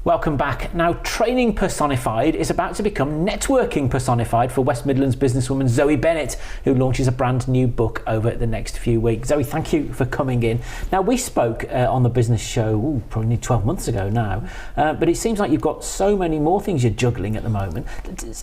Welcome back. Now, training personified is about to become networking personified for West Midlands businesswoman Zoe Bennett, who launches a brand new book over the next few weeks. Zoe, thank you for coming in. Now, we spoke on the business show probably 12 months ago now, but it seems like you've got so many more things you're juggling at the moment.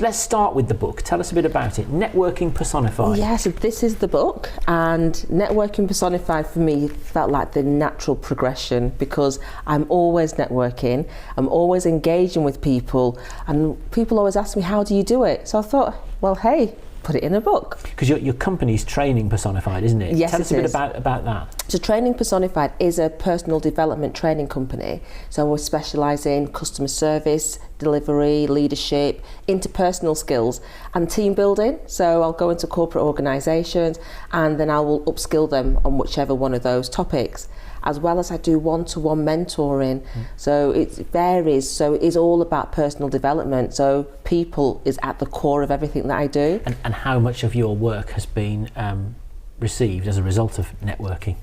Let's start with the book. Tell us a bit about it. Networking personified. Yeah, so this is the book, and networking personified for me felt like the natural progression because I'm always networking. I'm always engaging with people, and people always ask me, how do you do it? So I thought, well, hey, put it in a book. Because your company's Training Personified, isn't it? Yes, Tell us a bit about that. So Training Personified is a personal development training company. So we specialise in customer service, delivery, leadership, interpersonal skills and team building. So I'll go into corporate organisations and then I will upskill them on whichever one of those topics, as well as I do one-to-one mentoring. So it varies. So it is all about personal development. So people is at the core of everything that I do. And how much of your work has been received as a result of networking?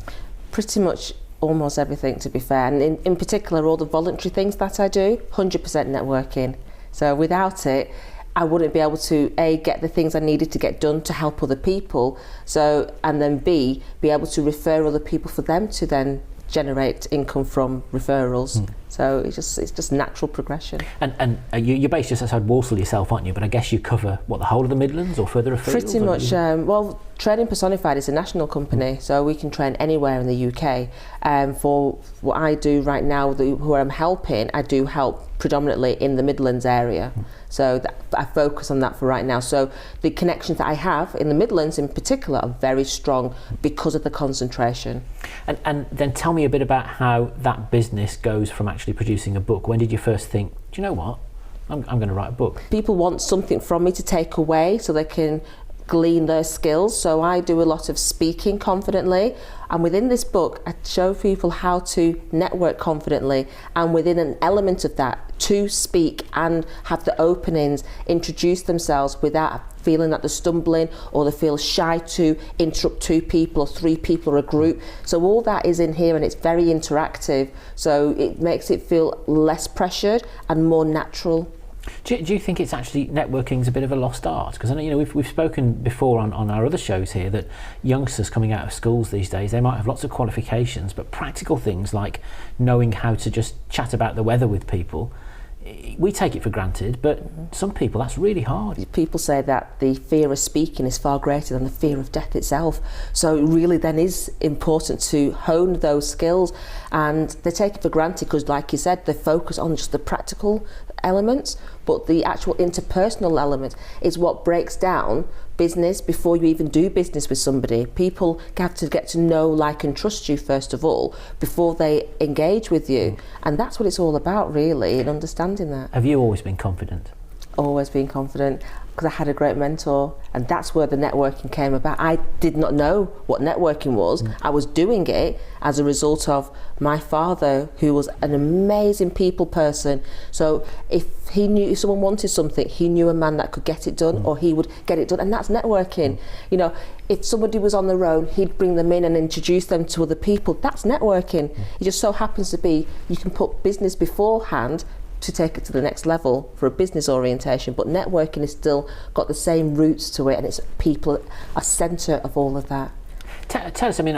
Pretty much almost everything, to be fair. And in particular, all the voluntary things that I do, 100% networking. So without it, I wouldn't be able to A, get the things I needed to get done to help other people. So, and then B, be able to refer other people for them to then generate income from referrals. So it's just natural progression. And you're based just outside Walsall yourself, aren't you? But I guess you cover, what, the whole of the Midlands or further afield? Pretty much. Well, Training Personified is a national company, so we can train anywhere in the UK. For what I do right now, who I'm helping, I do help predominantly in the Midlands area. So I focus on that for right now. So the connections that I have in the Midlands in particular are very strong because of the concentration. And then tell me a bit about how that business goes from actually producing a book. When did you first think, do you know what, I'm going to write a book? People want something from me to take away so they can glean their skills. So I do a lot of speaking confidently, and within this book I show people how to network confidently, and within an element of that to speak and have the openings, introduce themselves without feeling that they're stumbling or they feel shy to interrupt two people or three people or a group. So all that is in here, and it's very interactive, so it makes it feel less pressured and more natural. Do you think it's actually, networking's a bit of a lost art? Because I know, we've spoken before on our other shows here that youngsters coming out of schools these days, they might have lots of qualifications, but practical things like knowing how to just chat about the weather with people, we take it for granted, but some people, that's really hard. People say that the fear of speaking is far greater than the fear of death itself. So it really then is important to hone those skills, and they take it for granted because, like you said, they focus on just the practical elements, but the actual interpersonal element is what breaks down business before you even do business with somebody. People have to get to know, like and trust you first of all before they engage with you, and that's what it's all about really, in understanding that. Have you always been confident? Always been confident, because I had a great mentor, and that's where the networking came about. I did not know what networking was. I was doing it as a result of my father, who was an amazing people person. So if someone wanted something, he knew a man that could get it done, or he would get it done, and that's networking. You know, if somebody was on their own, he'd bring them in and introduce them to other people. That's networking. It just so happens to be you can put business beforehand to take it to the next level for a business orientation, but networking has still got the same roots to it, and it's people a centre of all of that. Tell us, I mean,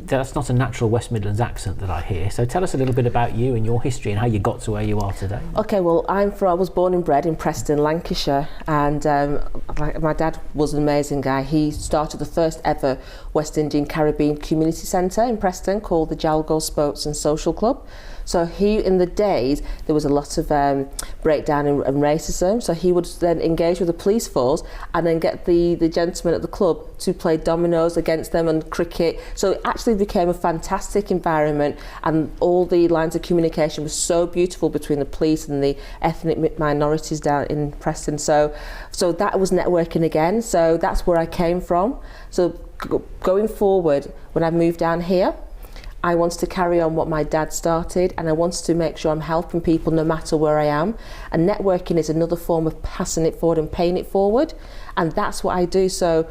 that's not a natural West Midlands accent that I hear, so tell us a little bit about you and your history and how you got to where you are today. Okay, well, I was born and bred in Preston, Lancashire, and my dad was an amazing guy. He started the first ever West Indian Caribbean Community Centre in Preston called the Jalgo Sports and Social Club. So in the days, there was a lot of breakdown and racism, so he would then engage with the police force and then get the gentlemen at the club to play dominoes against them and cricket. So it actually became a fantastic environment, and all the lines of communication was so beautiful between the police and the ethnic minorities down in Preston. So that was networking again, so that's where I came from. So going forward, when I moved down here, I wanted to carry on what my dad started, and I wanted to make sure I'm helping people no matter where I am. And networking is another form of passing it forward and paying it forward, and that's what I do. So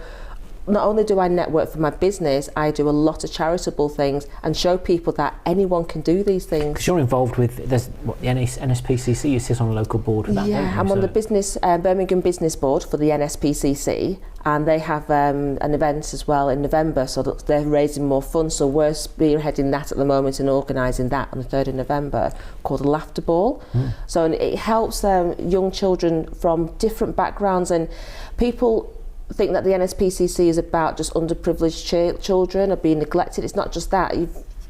not only do I network for my business, I do a lot of charitable things and show people that anyone can do these things. Because you're involved with the NSPCC, you sit on a local board with that. Yeah, I'm on the Birmingham Business Board for the NSPCC, and they have an event as well in November, so that they're raising more funds. So we're spearheading that at the moment and organising that on the 3rd of November, called a Laughter Ball. So it helps young children from different backgrounds, and people think that the NSPCC is about just underprivileged children or being neglected. It's not just that.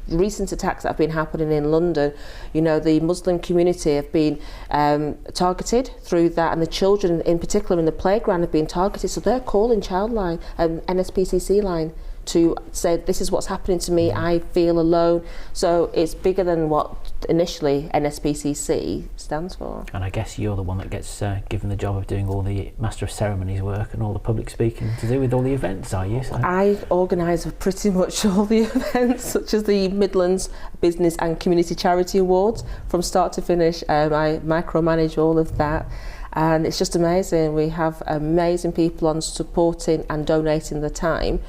Recent attacks that have been happening in London, the Muslim community have been targeted through that, and the children in particular in the playground have been targeted, so they're calling Childline, NSPCC line, to say this is what's happening to me, I feel alone. So it's bigger than what initially NSPCC stands for. And I guess you're the one that gets given the job of doing all the Master of Ceremonies work and all the public speaking to do with all the events, are you? So I organise pretty much all the events, such as the Midlands Business and Community Charity Awards from start to finish. I micromanage all of that. And it's just amazing. We have amazing people on supporting and donating the time.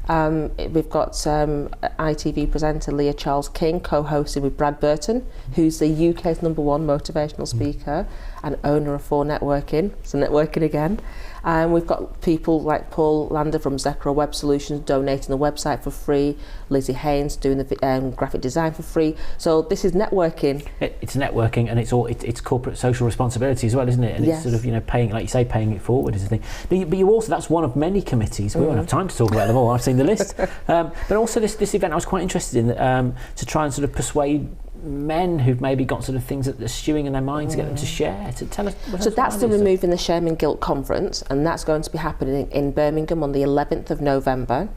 We've got ITV presenter Leah Charles King co-hosting with Brad Burton, who's the UK's #1 motivational speaker and owner of 4Networking, so networking again. And we've got people like Paul Lander from Zekro Web Solutions donating the website for free, Lizzie Haynes doing the graphic design for free. So this is networking. It's networking, and it's corporate social responsibility as well, isn't it? And yes. It's sort of paying, like you say, paying it forward is the thing. But you also, that's one of many committees. We won't have time to talk about them all. I've seen the list. But also this event I was quite interested in to try and sort of persuade men who've maybe got sort of things that are stewing in their minds to get them to share. To tell us. So that's the Removing the Shame and Guilt conference, and that's going to be happening in Birmingham on the 11th of November.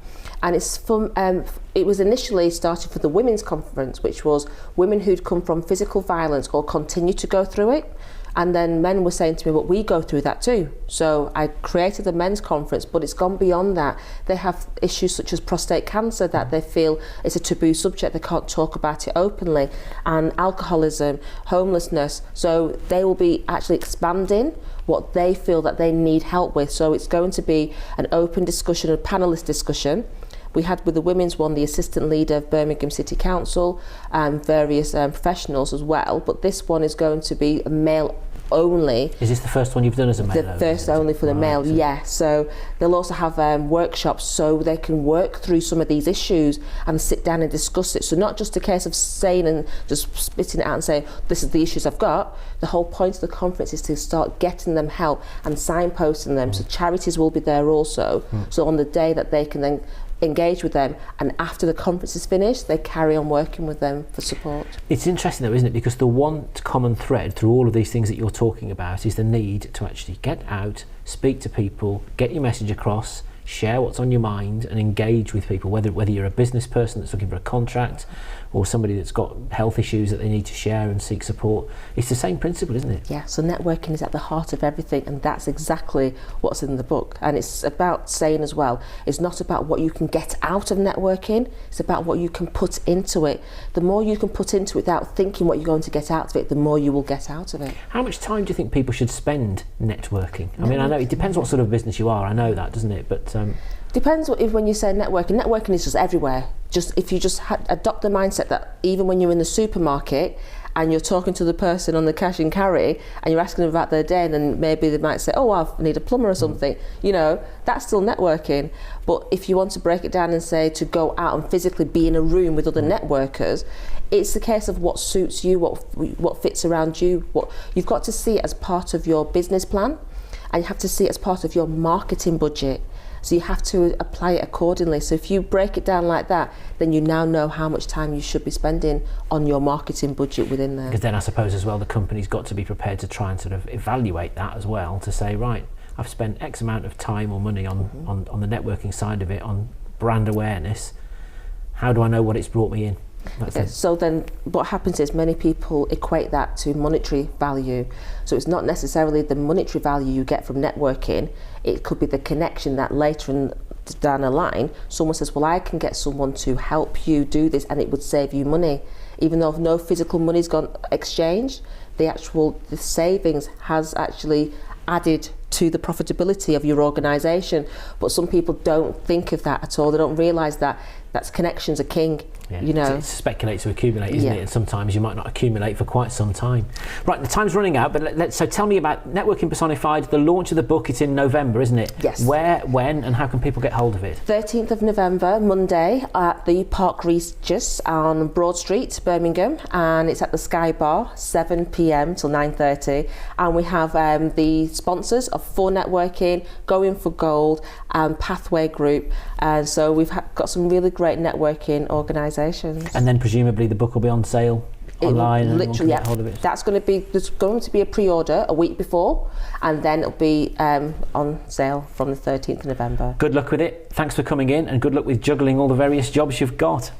And it's from it was initially started for the women's conference, which was women who'd come from physical violence or continue to go through it. And then men were saying to me, well, we go through that too. So I created the men's conference, but it's gone beyond that. They have issues such as prostate cancer that they feel is a taboo subject. They can't talk about it openly, and alcoholism, homelessness. So they will be actually expanding what they feel that they need help with. So it's going to be an open discussion, a panelist discussion. We had with the women's one the assistant leader of Birmingham City Council and various professionals as well, but this one is going to be a male only. Is this the first one you've done as a male? The first only for the male, yeah. So they'll also have workshops so they can work through some of these issues and sit down and discuss it. So not just a case of saying and just spitting it out and saying, this is the issues I've got. The whole point of the conference is to start getting them help and signposting them. So charities will be there also. So on the day that they can then engage with them, and after the conference is finished they carry on working with them for support. It's interesting though, isn't it, because the one common thread through all of these things that you're talking about is the need to actually get out, speak to people, get your message across, share what's on your mind and engage with people, whether you're a business person that's looking for a contract or somebody that's got health issues that they need to share and seek support. It's the same principle, isn't it? Yeah, so networking is at the heart of everything, and that's exactly what's in the book. And it's about saying as well, it's not about what you can get out of networking, it's about what you can put into it. The more you can put into it without thinking what you're going to get out of it, the more you will get out of it. How much time do you think people should spend networking? I mean, I know it depends what sort of business you are, I know that, doesn't it? But depends when you say networking is just everywhere. Just if you just adopt the mindset that even when you're in the supermarket and you're talking to the person on the cash and carry and you're asking them about their day, and then maybe they might say, oh, I need a plumber or something, that's still networking. But if you want to break it down and say to go out and physically be in a room with other networkers, it's the case of what suits you, what fits around you. What you've got to see it as part of your business plan, and you have to see it as part of your marketing budget. So you have to apply it accordingly. So if you break it down like that, then you now know how much time you should be spending on your marketing budget within there. Because then I suppose as well the company's got to be prepared to try and sort of evaluate that as well, to say, right, I've spent X amount of time or money on the networking side of it, on brand awareness. How do I know what it's brought me in? So then what happens is many people equate that to monetary value. So it's not necessarily the monetary value you get from networking, it could be the connection that later down the line someone says, well, I can get someone to help you do this and it would save you money. Even though no physical money's gone exchanged, the savings has actually added to the profitability of your organisation. But some people don't think of that at all. They don't realise that connections are king. Yeah. You know, It's speculate to accumulate, isn't Yeah. it? And sometimes you might not accumulate for quite some time. Right, the time's running out, but so tell me about Networking Personified, the launch of the book. It's in November, isn't it? Yes. Where, when, and how can people get hold of it? 13th of November, Monday, at the Park Regis on Broad Street, Birmingham, and it's at the Sky Bar, 7 p.m. till 9:30. And we have the sponsors of For Networking, Going for Gold, and Pathway Group. And so we've got some really great networking organisations. And then presumably the book will be on sale online and everyone can get hold of it. There's going to be a pre-order a week before, and then it'll be on sale from the 13th of November. Good luck with it. Thanks for coming in, and good luck with juggling all the various jobs you've got.